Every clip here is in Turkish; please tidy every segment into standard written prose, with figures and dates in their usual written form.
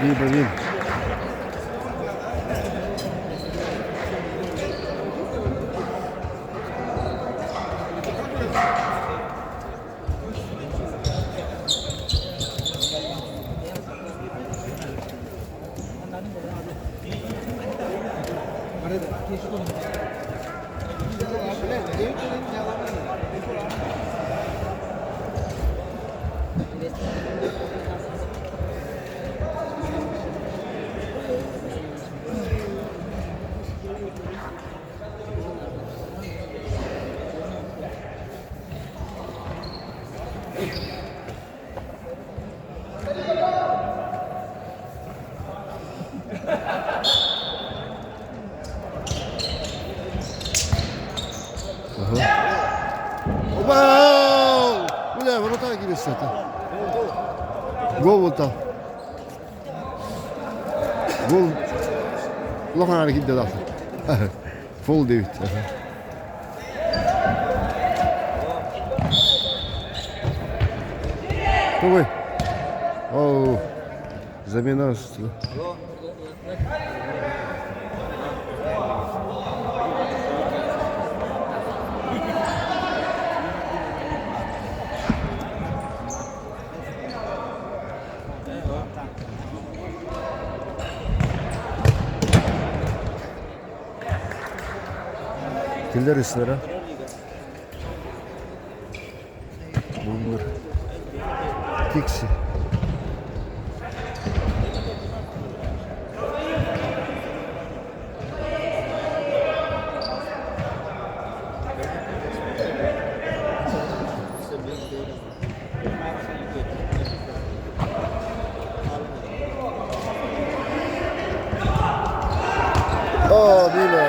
Ibrahim. Wow! Udah, baru tahu gini satu. Gol tak. Gol. Lo kan hareket eder. Full David. Ой. Оу. Замена. Killer ıslara. Bulgur. Tiksi. Oh, Mila.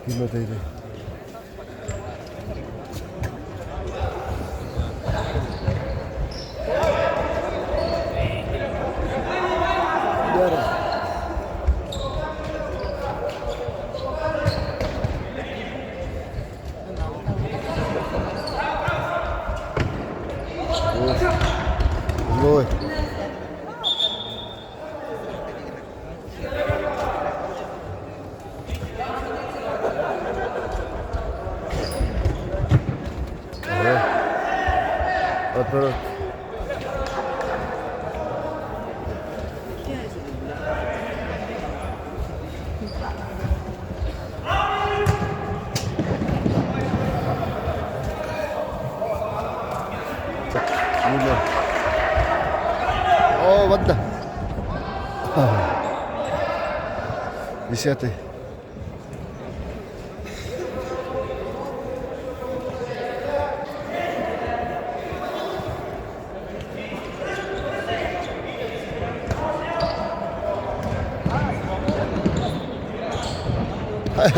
Mila teyze. Rồi. Otur. Oh, what the? Disiate.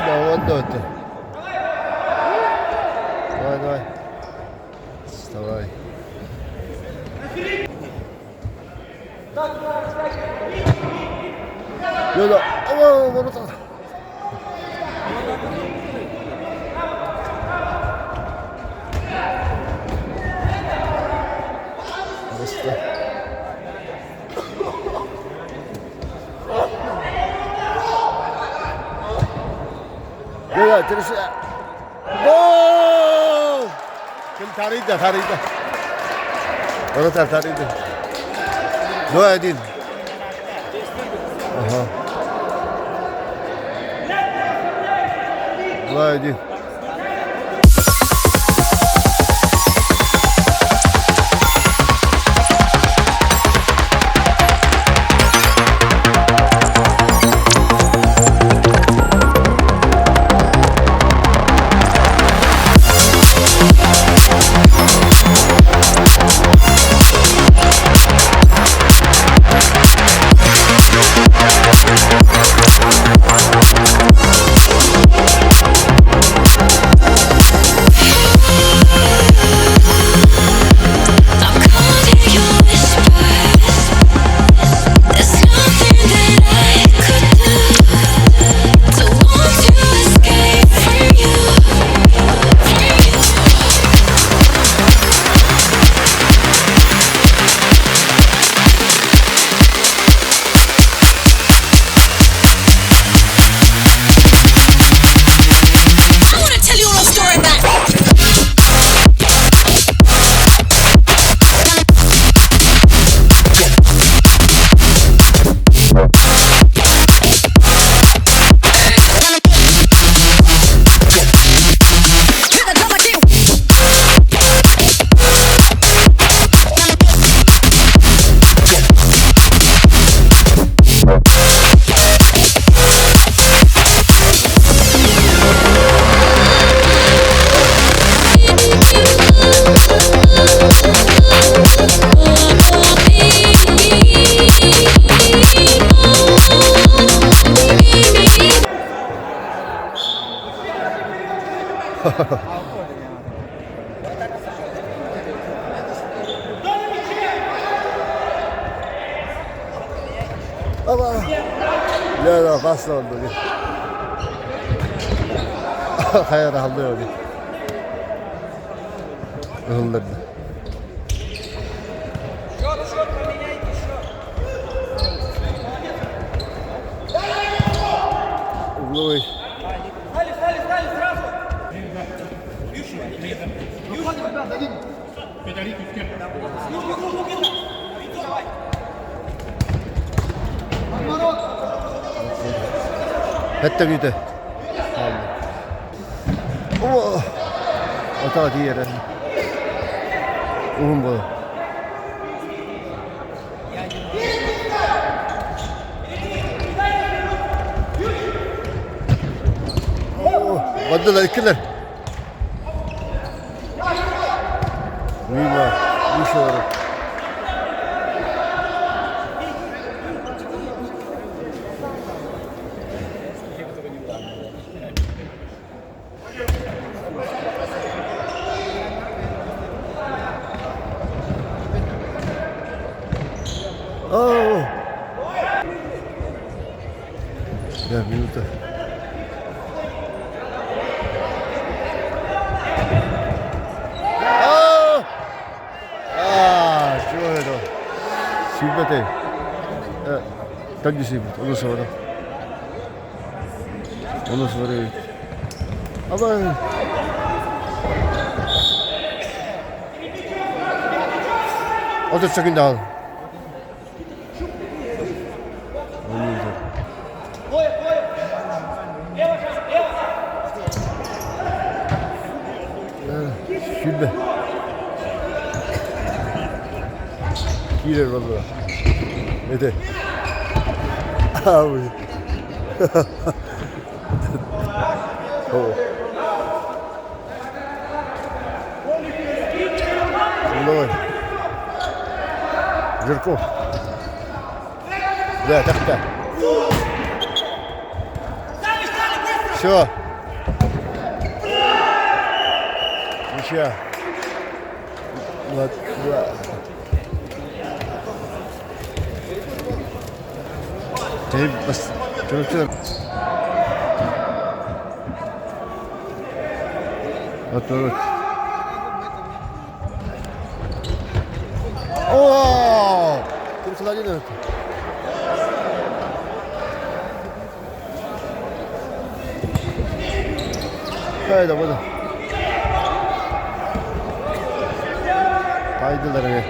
Давай, давай. Давай, давай. Вставай. Йода. О, ворота. Просто. Йода, терс. Гол! Kim tarihte. Onu tarihte. 2-1. Aha. 2-1. Ama ya da basla oldu. Hayır aldı öyle. Hırladı. Ой. 했다 기대. 우와. 어디가 뒤에래. 우는 거. Vaddeler ikiler. Mima, Mishor. Oh. Ya minuta. Silbete. 던지시 어느 소리. 어느 소리. 아마 어디 저긴다. 실베. 길에 걸어. 네. 아우. 올라와. 이렇게. 네, 됐다. 쉬어. 쉬어. طيب بس جربت هاتورك اوه كيف طلعنا هذا ولا kaydılar ya.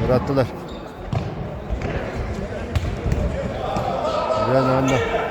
Bıraktılar. Bir an anda.